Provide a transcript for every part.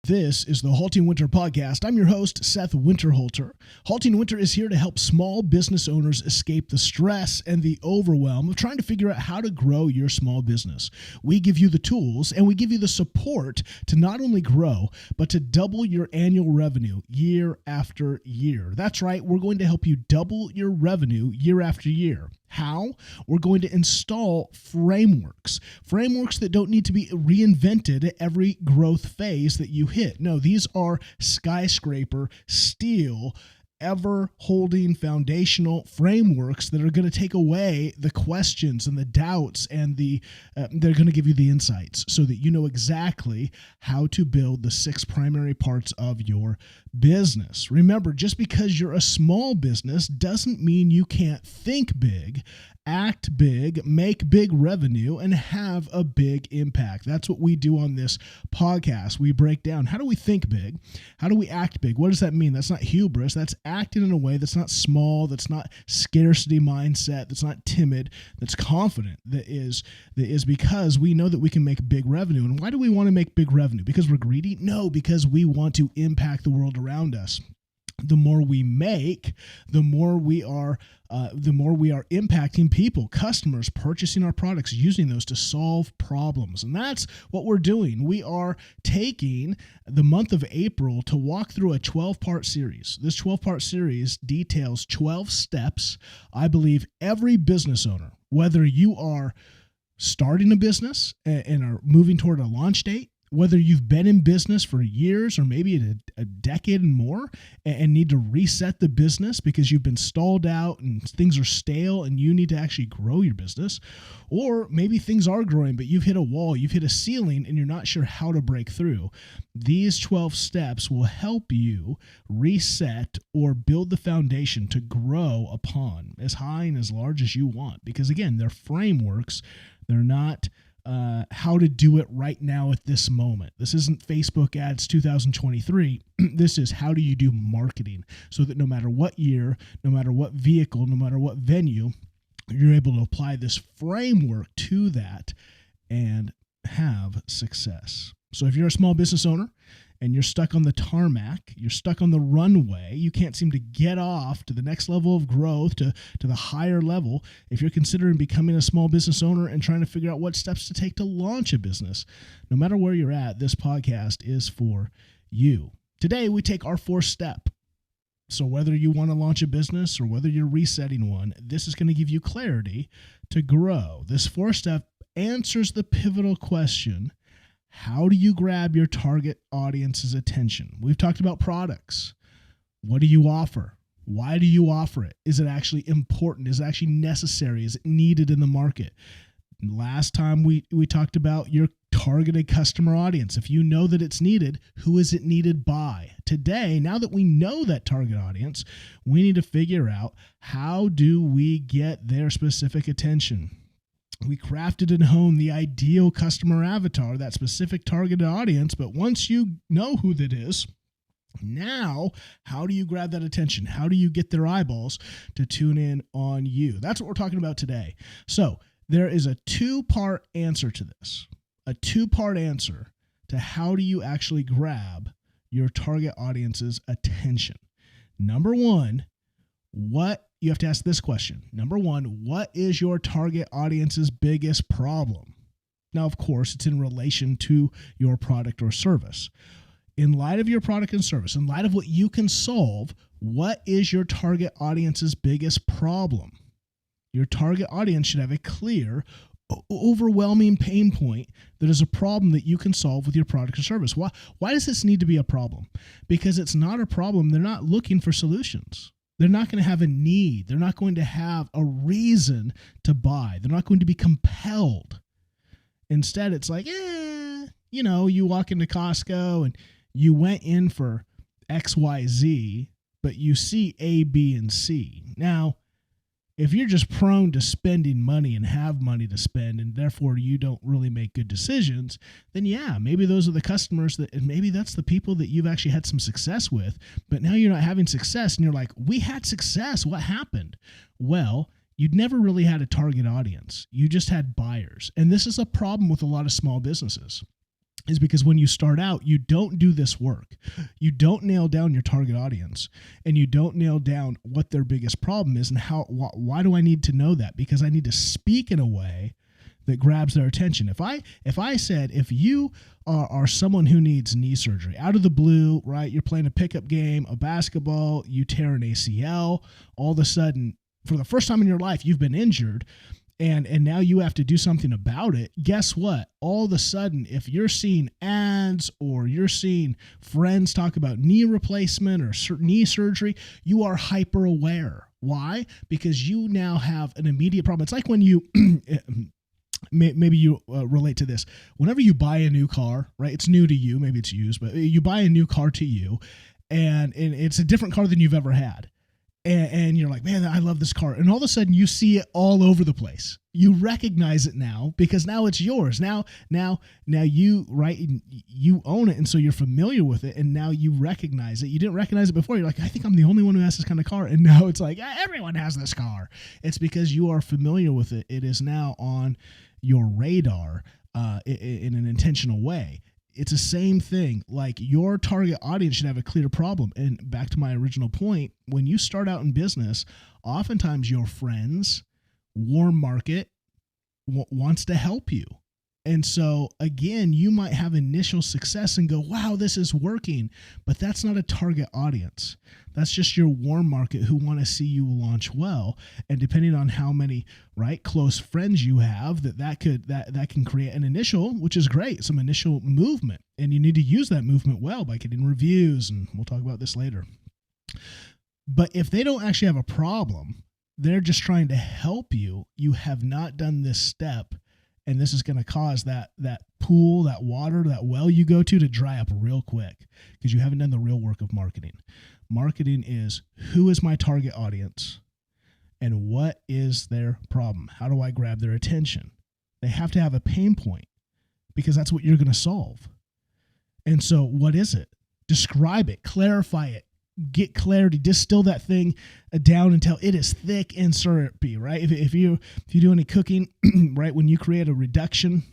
This is the HaltingWinter Podcast. I'm your host, Seth Winterhalter. HaltingWinter is here to help small business owners escape the stress and the overwhelm of trying to figure out how to grow your small business. We give you the tools and we give you the support to not only grow, but to double your annual revenue year after year. That's right, we're going to help you double your revenue year after year. How? We're going to install frameworks that don't need to be reinvented at every growth phase that you hit. No, these are skyscraper, steel, ever-holding foundational frameworks that are going to take away the questions and the doubts and they're going to give you the insights so that you know exactly how to build the 6 primary parts of your business. Remember, just because you're a small business doesn't mean you can't think big, act big, make big revenue, and have a big impact. That's what we do on this podcast. We break down, how do we think big? How do we act big? What does that mean? That's not hubris. That's acting in a way that's not small, that's not scarcity mindset, that's not timid, that's confident, that is because we know that we can make big revenue. And why do we want to make big revenue? Because we're greedy? No, because we want to impact the world around us. The more we make, the more we are impacting people, customers, purchasing our products, using those to solve problems. And that's what we're doing. We are taking the month of April to walk through a 12-part series. This 12-part series details 12 steps I believe every business owner, whether you are starting a business and are moving toward a launch date, whether you've been in business for years or maybe a decade and more and need to reset the business because you've been stalled out and things are stale and you need to actually grow your business, or maybe things are growing but you've hit a wall, you've hit a ceiling and you're not sure how to break through. These 12 steps will help you reset or build the foundation to grow upon as high and as large as you want, because again, they're frameworks. They're not how to do it right now at this moment. This isn't Facebook ads 2023. This is how do you do marketing so that no matter what year, no matter what vehicle, no matter what venue, you're able to apply this framework to that and have success. So if you're a small business owner and you're stuck on the tarmac, you're stuck on the runway, you can't seem to get off to the next level of growth, to the higher level, if you're considering becoming a small business owner and trying to figure out what steps to take to launch a business, no matter where you're at, this podcast is for you. Today, we take our 4th step. So whether you want to launch a business or whether you're resetting one, this is going to give you clarity to grow. This 4th step answers the pivotal question: how do you grab your target audience's attention? We've talked about products. What do you offer? Why do you offer it? Is it actually important? Is it actually necessary? Is it needed in the market? Last time we talked about your targeted customer audience. If you know that it's needed, who is it needed by? Today, now that we know that target audience, we need to figure out, how do we get their specific attention? We crafted and honed the ideal customer avatar, that specific targeted audience, but once you know who that is, now how do you grab that attention? How do you get their eyeballs to tune in on you? That's what we're talking about today. So there is a 2-part answer to this, a 2-part answer to how do you actually grab your target audience's attention. Number 1, you have to ask this question. Number 1, what is your target audience's biggest problem? Now, of course, it's in relation to your product or service. In light of your product and service, in light of what you can solve, what is your target audience's biggest problem? Your target audience should have a clear, overwhelming pain point that is a problem that you can solve with your product or service. Why does this need to be a problem? Because it's not a problem. They're not looking for solutions. They're not going to have a need. They're not going to have a reason to buy. They're not going to be compelled. Instead, it's like, you walk into Costco and you went in for XYZ, but you see A, B, and C. Now, if you're just prone to spending money and have money to spend, and therefore you don't really make good decisions, then yeah, maybe those are the customers and maybe that's the people that you've actually had some success with, but now you're not having success and you're like, we had success. What happened? Well, you'd never really had a target audience. You just had buyers. And this is a problem with a lot of small businesses. is because when you start out, you don't do this work. You don't nail down your target audience, and you don't nail down what their biggest problem is and why do I need to know that? Because I need to speak in a way that grabs their attention. If I said, if you are someone who needs knee surgery out of the blue, right? You're playing a pickup game, a basketball, you tear an ACL, all of a sudden, for the first time in your life, you've been injured, and now you have to do something about it. Guess what? All of a sudden, if you're seeing ads or you're seeing friends talk about knee replacement or knee surgery, you are hyper aware. Why? Because you now have an immediate problem. It's like when you maybe you relate to this. Whenever you buy a new car, right? It's new to you. Maybe it's used, but you buy a new car to you, and it's a different car than you've ever had. And you're like, man, I love this car. And all of a sudden you see it all over the place. You recognize it now because now it's yours. Now you, right, you own it. And so you're familiar with it. And now you recognize it. You didn't recognize it before. You're like, I think I'm the only one who has this kind of car. And now it's like, everyone has this car. It's because you are familiar with it. It is now on your radar in an intentional way. It's the same thing. Like, your target audience should have a clear problem. And back to my original point, when you start out in business, oftentimes your friends, warm market, wants to help you. And so again, you might have initial success and go, wow, this is working, but that's not a target audience. That's just your warm market who want to see you launch well. And depending on how many, right, close friends you have, that can create an initial, which is great, some initial movement. And you need to use that movement well by getting reviews. And we'll talk about this later. But if they don't actually have a problem, they're just trying to help you, you have not done this step. And this is going to cause that pool, that water, that well you go to dry up real quick because you haven't done the real work of marketing. Marketing is, who is my target audience and what is their problem? How do I grab their attention? They have to have a pain point because that's what you're going to solve. And so what is it? Describe it, clarify it, get clarity, distill that thing down until it is thick and syrupy, right? If you do any cooking, right, when you create a reduction,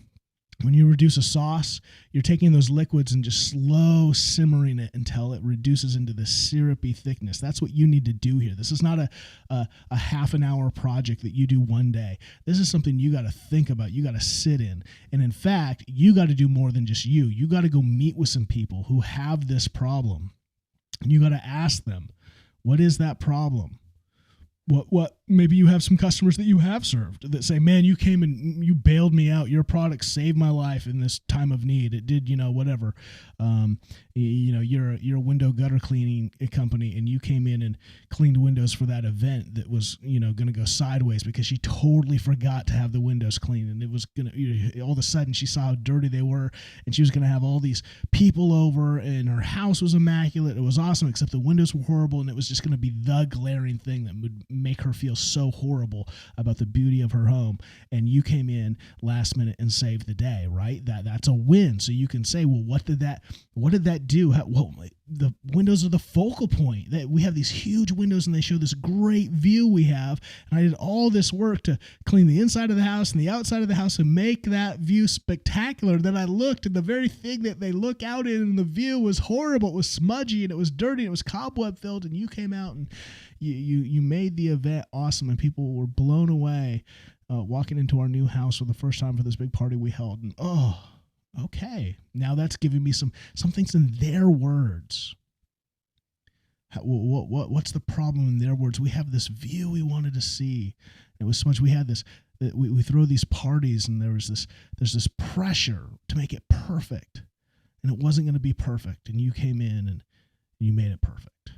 when you reduce a sauce, you're taking those liquids and just slow simmering it until it reduces into the syrupy thickness. That's what you need to do here. This is not a half an hour project that you do one day. This is something you got to think about. You got to sit in. And in fact, you got to do more than just you. You got to go meet with some people who have this problem. And you got to ask them, what is that problem? What maybe you have some customers that you have served that say, man, you came and you bailed me out. Your product saved my life in this time of need. It did, whatever. You're a window gutter cleaning company, and you came in and cleaned windows for that event that was, going to go sideways because she totally forgot to have the windows cleaned. And it was going to, all of a sudden she saw how dirty they were, and she was going to have all these people over, and her house was immaculate. It was awesome, except the windows were horrible. And it was just going to be the glaring thing that would make her feel so horrible about the beauty of her home. And you came in last minute and saved the day, right? That's a win. So you can say, well, what did that do? The windows are the focal point. That we have these huge windows and they show this great view we have. And I did all this work to clean the inside of the house and the outside of the house and make that view spectacular. Then I looked, and the very thing that they look out in the view was horrible. It was smudgy and it was dirty and it was cobweb filled. And you came out and you made the event awesome, and people were blown away walking into our new house for the first time for this big party we held. And okay, now that's giving me some things in their words. What's the problem in their words? We have this view we wanted to see. It was so much. We had this. We throw these parties, and there's this pressure to make it perfect, and it wasn't going to be perfect. And you came in and you made it perfect,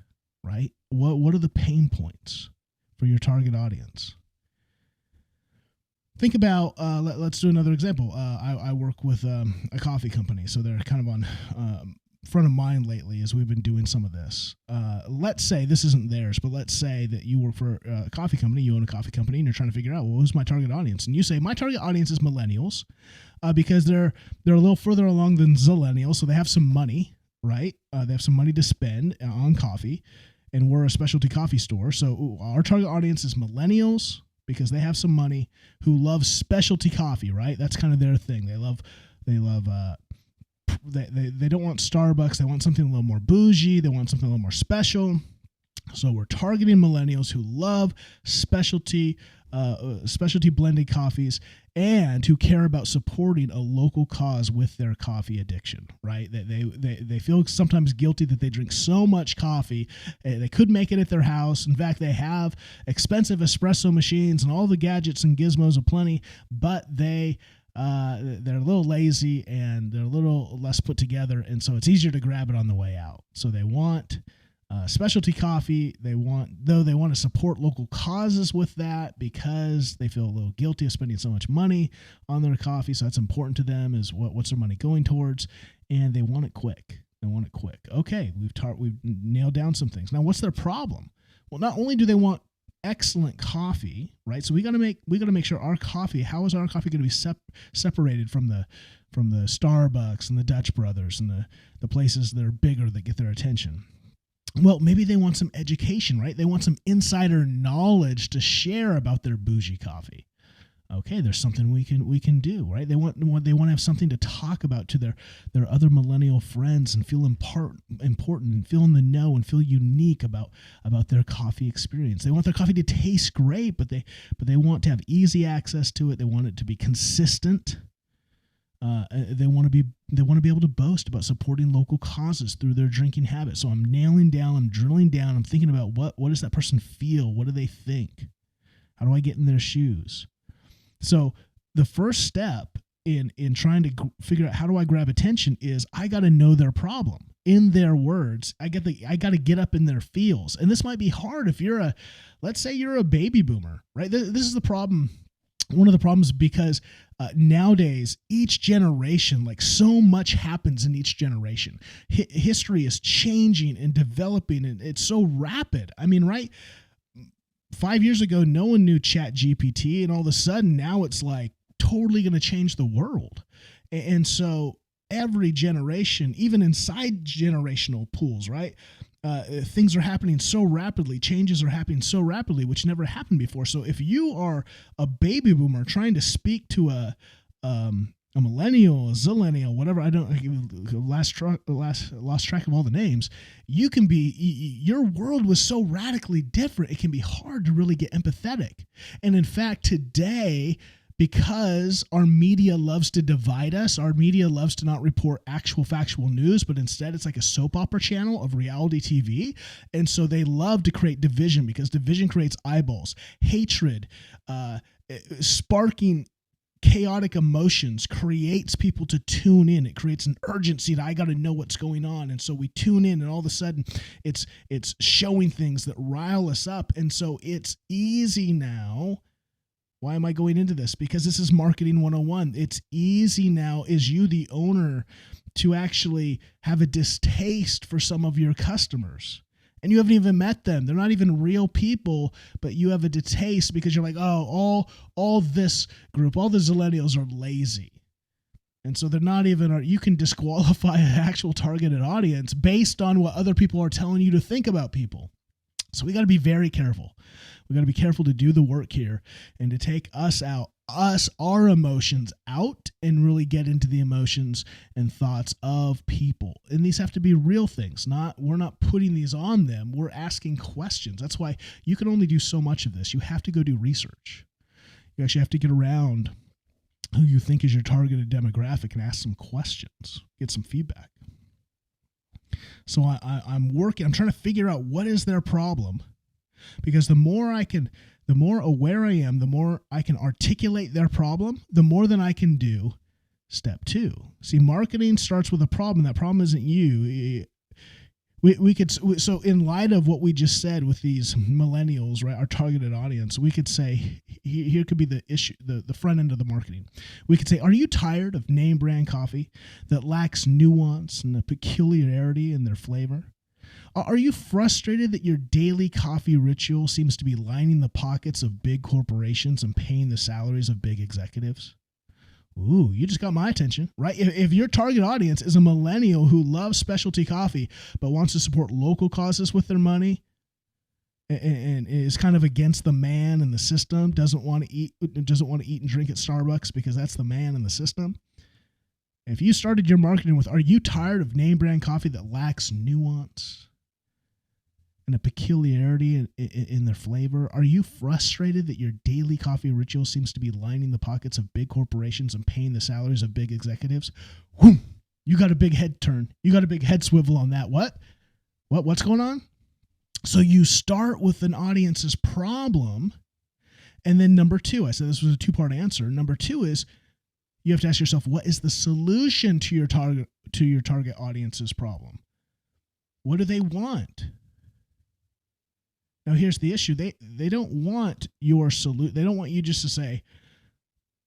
right? What are the pain points for your target audience? Think about, let's do another example. I work with a coffee company, so they're kind of on front of mind lately as we've been doing some of this. Let's say, this isn't theirs, but let's say that you work for a coffee company, you own a coffee company, and you're trying to figure out, well, who's my target audience? And you say, my target audience is millennials because they're a little further along than zillennials, so they have some money, right? They have some money to spend on coffee, and we're a specialty coffee store. So our target audience is millennials, because they have some money, who love specialty coffee, right? That's kind of their thing. They love they don't want Starbucks. They want something a little more bougie. They want something a little more special. So we're targeting millennials who love specialty blended coffees and who care about supporting a local cause with their coffee addiction, right? They feel sometimes guilty that they drink so much coffee. They could make it at their house. In fact, they have expensive espresso machines and all the gadgets and gizmos aplenty, but they're a little lazy and they're a little less put together, and so it's easier to grab it on the way out. So they want specialty coffee. They want to support local causes with that because they feel a little guilty of spending so much money on their coffee. So that's important to them, is what's their money going towards, and they want it quick. Okay, we've nailed down some things. Now, what's their problem? Well, not only do they want excellent coffee, right? So we got to make sure our coffee. How is our coffee going to be separated from the Starbucks and the Dutch Brothers and the places that are bigger that get their attention? Well, maybe they want some education, right? They want some insider knowledge to share about their bougie coffee. Okay, there's something we can do, right? They want to have something to talk about to their other millennial friends and feel important and feel in the know and feel unique about their coffee experience. They want their coffee to taste great, but they want to have easy access to it. They want it to be consistent. They want to be able to boast about supporting local causes through their drinking habits. So I'm drilling down. I'm thinking about what does that person feel? What do they think? How do I get in their shoes? So the first step in trying to figure out how do I grab attention is I got to know their problem. In their words, I got to get up in their feels. And this might be hard if let's say you're a baby boomer, right? This is the problem. One of the problems, because nowadays, each generation, like so much happens in each generation. History is changing and developing, and it's so rapid. I mean, right? 5 years ago, no one knew ChatGPT, and all of a sudden now it's like totally going to change the world. And so every generation, even inside generational pools, right? Things are happening so rapidly, changes are happening so rapidly, which never happened before. So if you are a baby boomer trying to speak to a millennial, a zillennial, whatever, lost track of all the names, your world was so radically different, it can be hard to really get empathetic. And in fact, today, because our media loves to divide us, our media loves to not report actual factual news, but instead it's like a soap opera channel of reality TV. And so they love to create division, because division creates eyeballs, hatred, sparking chaotic emotions creates people to tune in. It creates an urgency that I got to know what's going on. And so we tune in, and all of a sudden it's showing things that rile us up. And so it's easy now. Why am I going into this? Because this is marketing 101. It's easy now, as you, the owner, to actually have a distaste for some of your customers. And you haven't even met them. They're not even real people, but you have a distaste because you're like, oh, all this group, all the zillennials are lazy. And so they're not even, you can disqualify an actual targeted audience based on what other people are telling you to think about people. So we got to be very careful. We got to be careful to do the work here and to take our emotions out and really get into the emotions and thoughts of people. And these have to be real things. We're not putting these on them. We're asking questions. That's why you can only do so much of this. You have to go do research. You actually have to get around who you think is your targeted demographic and ask some questions, get some feedback. So I'm trying to figure out what is their problem, because the more aware I am, the more I can articulate their problem, the more than I can do. Step 2. See, marketing starts with a problem. That problem isn't you. So in light of what we just said with these millennials, right, our targeted audience, we could say, here could be the issue, the front end of the marketing. We could say, are you tired of name brand coffee that lacks nuance and a peculiarity in their flavor? Are you frustrated that your daily coffee ritual seems to be lining the pockets of big corporations and paying the salaries of big executives? Ooh, you just got my attention, right? If your target audience is a millennial who loves specialty coffee but wants to support local causes with their money and is kind of against the man and the system, doesn't want to eat and drink at Starbucks because that's the man and the system, If you started your marketing with, are you tired of name brand coffee that lacks nuance and a peculiarity in their flavor? Are you frustrated that your daily coffee ritual seems to be lining the pockets of big corporations and paying the salaries of big executives? Whew, you got a big head turn. You got a big head swivel on that. What's going on? So you start with an audience's problem. And then number two, I said this was a two-part answer. Number two is you have to ask yourself, what is the solution to your target audience's problem? What do they want? Now, here's the issue. They don't want your solution. They don't want you just to say,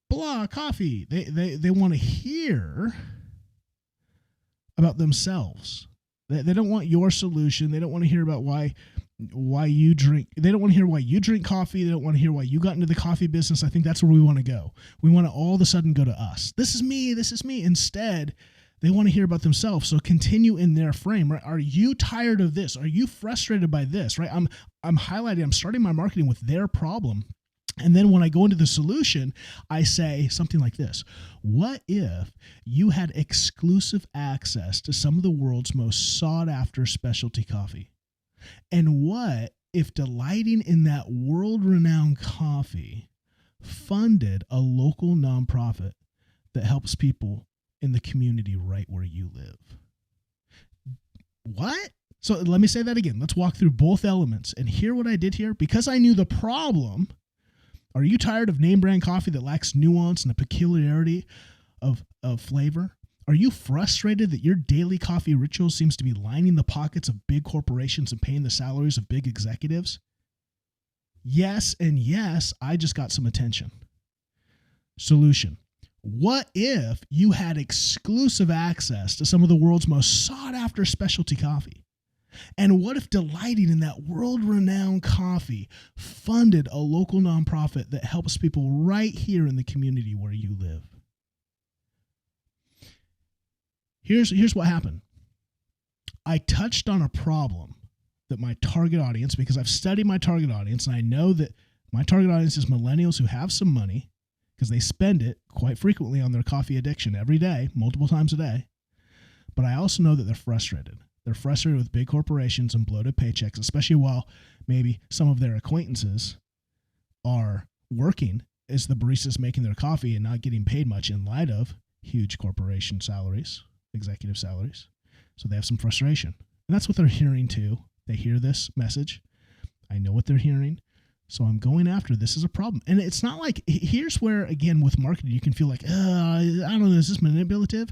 blah, coffee. They want to hear about themselves. They don't want your solution. They don't want to hear about why you drink. They don't want to hear why you drink coffee. They don't want to hear why you got into the coffee business. I think that's where we want to go. We want to all of a sudden go to us. This is me. This is me. Instead, they want to hear about themselves. So continue in their frame, right? Are you tired of this? Are you frustrated by this, right? I'm starting my marketing with their problem. And then when I go into the solution, I say something like this. What if you had exclusive access to some of the world's most sought after specialty coffee? And what if delighting in that world-renowned coffee funded a local nonprofit that helps people in the community right where you live? What? So let me say that again. Let's walk through both elements and hear what I did here. Because I knew the problem. Are you tired of name brand coffee that lacks nuance and a peculiarity of flavor? Are you frustrated that your daily coffee ritual seems to be lining the pockets of big corporations and paying the salaries of big executives? Yes, and yes, I just got some attention. Solution. What if you had exclusive access to some of the world's most sought after specialty coffee? And what if delighting in that world-renowned coffee funded a local nonprofit that helps people right here in the community where you live? Here's what happened. I touched on a problem that my target audience, because I've studied my target audience, and I know that my target audience is millennials who have some money because they spend it quite frequently on their coffee addiction every day, multiple times a day. But I also know that they're frustrated. They're frustrated with big corporations and bloated paychecks, especially while maybe some of their acquaintances are working as the baristas making their coffee and not getting paid much in light of huge corporation salaries, executive salaries. So they have some frustration. And that's what they're hearing too. They hear this message. I know what they're hearing. So I'm going after this as a problem. And it's not like, here's where, again, with marketing, you can feel like, I don't know, is this manipulative?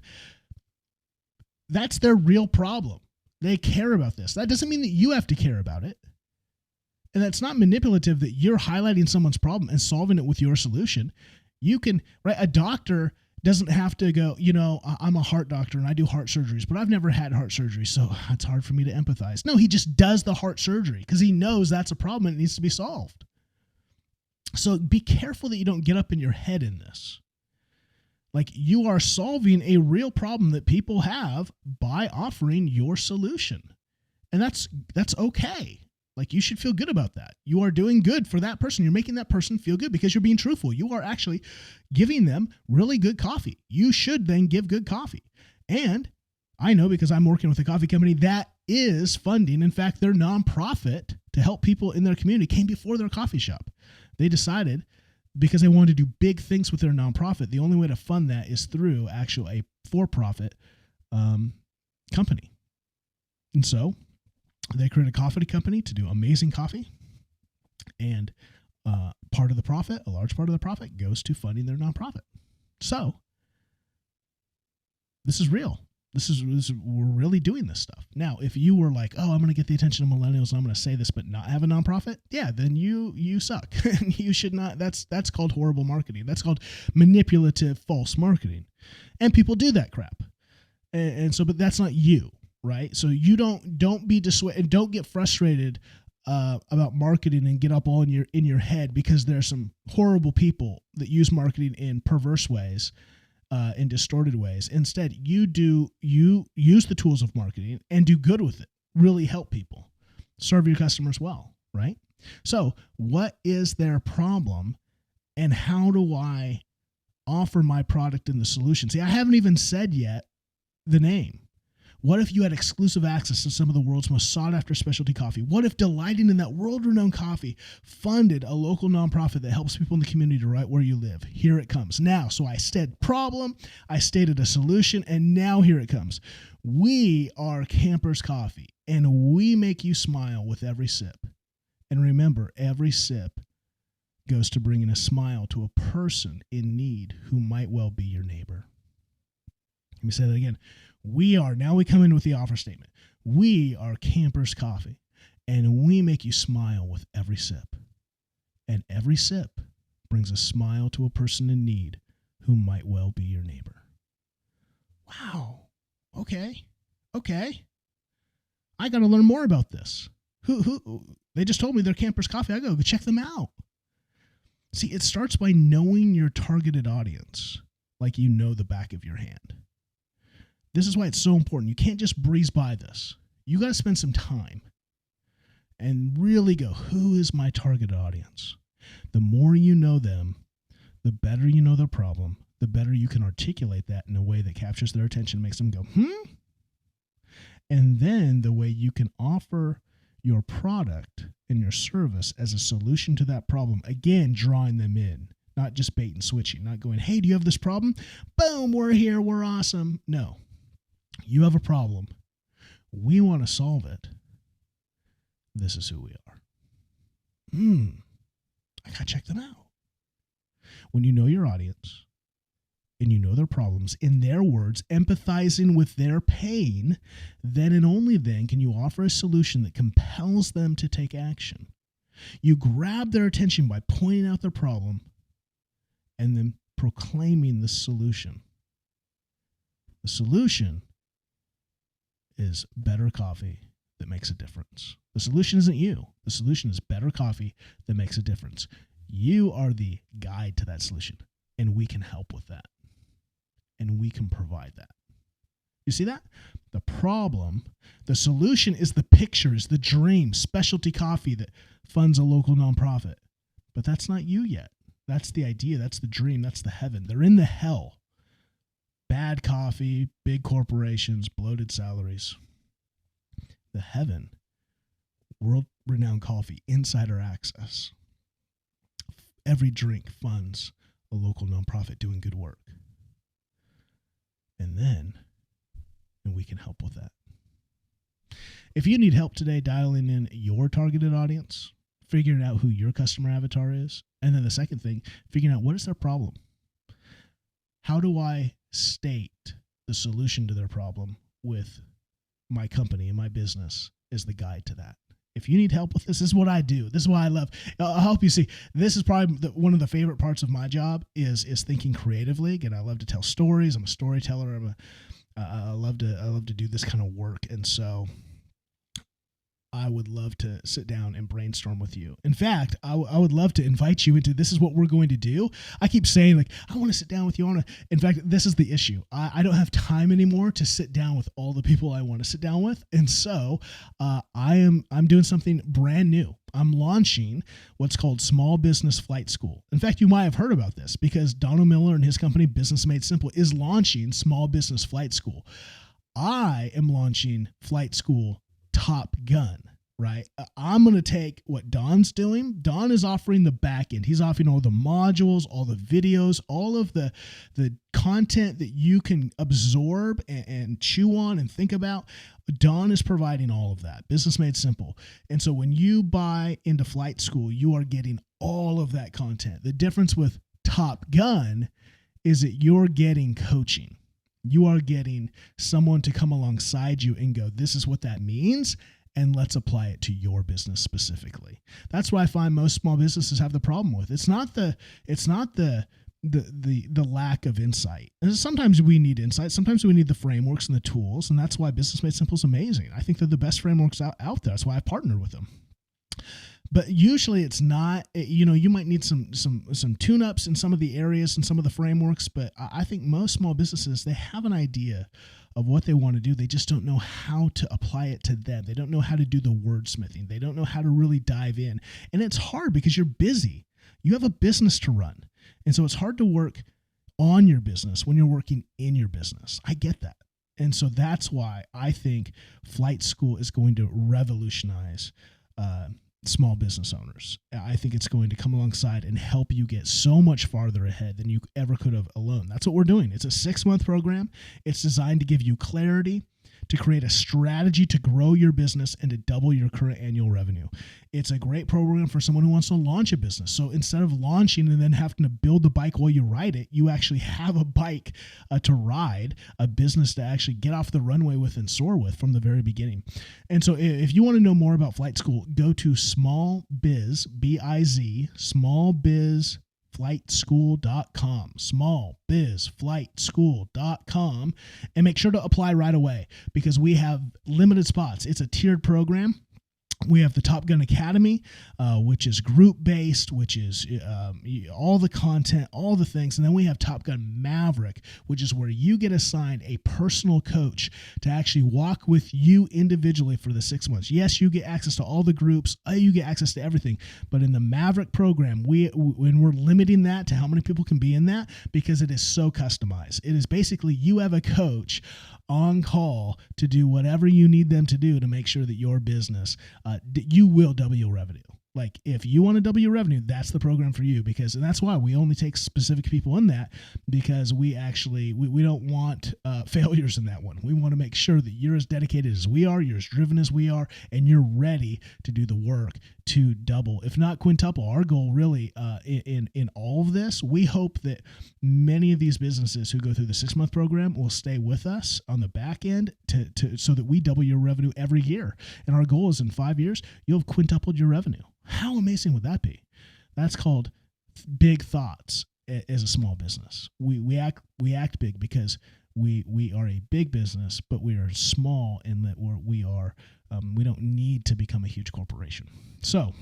That's their real problem. They care about this. That doesn't mean that you have to care about it. And that's not manipulative that you're highlighting someone's problem and solving it with your solution. You can, right? A doctor doesn't have to go, I'm a heart doctor and I do heart surgeries, but I've never had heart surgery, so it's hard for me to empathize. No, he just does the heart surgery because he knows that's a problem and it needs to be solved. So be careful that you don't get up in your head in this. Like, you are solving a real problem that people have by offering your solution. And that's okay. Like, you should feel good about that. You are doing good for that person. You're making that person feel good because you're being truthful. You are actually giving them really good coffee. You should then give good coffee. And I know, because I'm working with a coffee company that is funding, in fact, their nonprofit to help people in their community came before their coffee shop. They decided, because they wanted to do big things with their nonprofit, the only way to fund that is through actually a for-profit company. And so they created a coffee company to do amazing coffee. And part of the profit, a large part of the profit, goes to funding their nonprofit. So this is real. We're really doing this stuff. Now, if you were like, I'm going to get the attention of millennials and I'm going to say this but not have a nonprofit, yeah, then you suck. You should not. That's called horrible marketing. That's called manipulative false marketing. And people do that crap. And so, but that's not you, right? So you don't be dissuaded, don't get frustrated about marketing and get up all in your head because there's some horrible people that use marketing in perverse ways. In distorted ways. Instead, you use the tools of marketing and do good with it. Really help people. Serve your customers well, right? So what is their problem and how do I offer my product and the solution. See, I haven't even said yet the name. What if you had exclusive access to some of the world's most sought-after specialty coffee? What if delighting in that world-renowned coffee funded a local nonprofit that helps people in the community right where you live? Here it comes. Now, so I said problem, I stated a solution, and now here it comes. We are Campers Coffee, and we make you smile with every sip. And remember, every sip goes to bringing a smile to a person in need who might well be your neighbor. Let me say that again. Now we come in with the offer statement. We are Campers Coffee, and we make you smile with every sip. And every sip brings a smile to a person in need who might well be your neighbor. Wow. Okay. I got to learn more about this. Who? They just told me they're Campers Coffee. I got to go check them out. See, it starts by knowing your targeted audience like you know the back of your hand. This is why it's so important. You can't just breeze by this. You got to spend some time and really go, who is my target audience? The more you know them, the better you know their problem, the better you can articulate that in a way that captures their attention, makes them go, And then the way you can offer your product and your service as a solution to that problem, again, drawing them in, not just bait and switching, not going, hey, do you have this problem? Boom, we're here, we're awesome. No. You have a problem. We want to solve it. This is who we are. I got to check them out. When you know your audience and you know their problems, in their words, empathizing with their pain, then and only then can you offer a solution that compels them to take action. You grab their attention by pointing out their problem and then proclaiming the solution. The solution is better coffee that makes a difference. The solution isn't you. The solution is better coffee that makes a difference. You are the guide to that solution, and we can help with that, and we can provide that. You see that? The problem, the solution is the picture, is the dream, specialty coffee that funds a local nonprofit. But that's not you yet. That's the idea. That's the dream. That's the heaven. They're in the hell. Bad coffee, big corporations, bloated salaries. The heaven, world-renowned coffee, insider access. Every drink funds a local nonprofit doing good work. And we can help with that. If you need help today dialing in your targeted audience, figuring out who your customer avatar is, and then the second thing, figuring out what is their problem. How do I state the solution to their problem with my company and my business as the guide to that? If you need help with this is what I do. This is what I love. I'll help you see. This is probably one of the favorite parts of my job is thinking creatively. Again, I love to tell stories. I'm a storyteller. I love to do this kind of work. And so I would love to sit down and brainstorm with you. In fact, I would love to invite you into this is what we're going to do. I keep saying, like, I want to sit down with you. In fact, this is the issue. I don't have time anymore to sit down with all the people I want to sit down with. And so I'm doing something brand new. I'm launching what's called Small Business Flight School. In fact, you might have heard about this because Donald Miller and his company, Business Made Simple, is launching Small Business Flight School. I am launching Flight School Top Gun, right? I'm going to take what Don's doing. Don is offering the back end. He's offering all the modules, all the videos, all of the content that you can absorb and chew on and think about. Don is providing all of that. Business Made Simple. And so when you buy into Flight School, you are getting all of that content. The difference with Top Gun is that you're getting coaching. You are getting someone to come alongside you and go, this is what that means, and let's apply it to your business specifically. That's what I find most small businesses have the problem with. It's not the lack of insight. And sometimes we need insight. Sometimes we need the frameworks and the tools, and that's why Business Made Simple is amazing. I think they're the best frameworks out there. That's why I partnered with them. But usually it's not, you might need some tune-ups in some of the areas and some of the frameworks, but I think most small businesses, they have an idea of what they want to do. They just don't know how to apply it to them. They don't know how to do the wordsmithing. They don't know how to really dive in. And it's hard because you're busy. You have a business to run. And so it's hard to work on your business when you're working in your business. I get that. And so that's why I think flight school is going to revolutionize small business owners. I think it's going to come alongside and help you get so much farther ahead than you ever could have alone. That's what we're doing. It's a 6-month program. It's designed to give you clarity, to create a strategy to grow your business and to double your current annual revenue. It's a great program for someone who wants to launch a business. So instead of launching and then having to build the bike while you ride it, you actually have a bike to ride, a business to actually get off the runway with and soar with from the very beginning. And so if you want to know more about Flight School, go to smallbiz, B-I-Z, smallbizflightschool.com, smallbizflightschool.com, and make sure to apply right away because we have limited spots. It's a tiered program. We have the Top Gun Academy, which is group-based, which is all the content, all the things. And then we have Top Gun Maverick, which is where you get assigned a personal coach to actually walk with you individually for the 6 months. Yes, you get access to all the groups. You get access to everything. But in the Maverick program, when we're limiting that to how many people can be in that because it is so customized. It is basically you have a coach on call to do whatever you need them to do to make sure that your business, you will double your revenue. Like if you want to double your revenue, that's the program for you and that's why we only take specific people in that because we don't want failures in that one. We want to make sure that you're as dedicated as we are, you're as driven as we are, and you're ready to do the work to double, if not quintuple. Our goal really in all of this, we hope that many of these businesses who go through the 6-month program will stay with us on the back end so that we double your revenue every year. And our goal is in 5 years, you'll have quintupled your revenue. How amazing would that be? That's called big thoughts as a small business. We act big because we are a big business, but we are small in that we don't need to become a huge corporation. So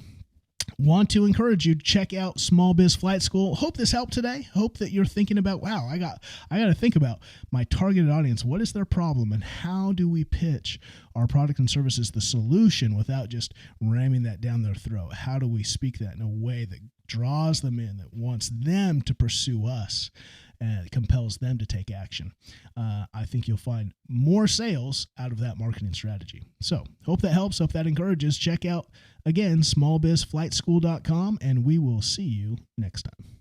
want to encourage you to check out Small Biz Flight School. Hope this helped today. Hope that you're thinking about, wow, I got to think about my targeted audience. What is their problem and how do we pitch our product and services, the solution, without just ramming that down their throat? How do we speak that in a way that draws them in, that wants them to pursue us and compels them to take action? I think you'll find more sales out of that marketing strategy. So hope that helps. Hope that encourages. Check out, again, smallbizflightschool.com, and we will see you next time.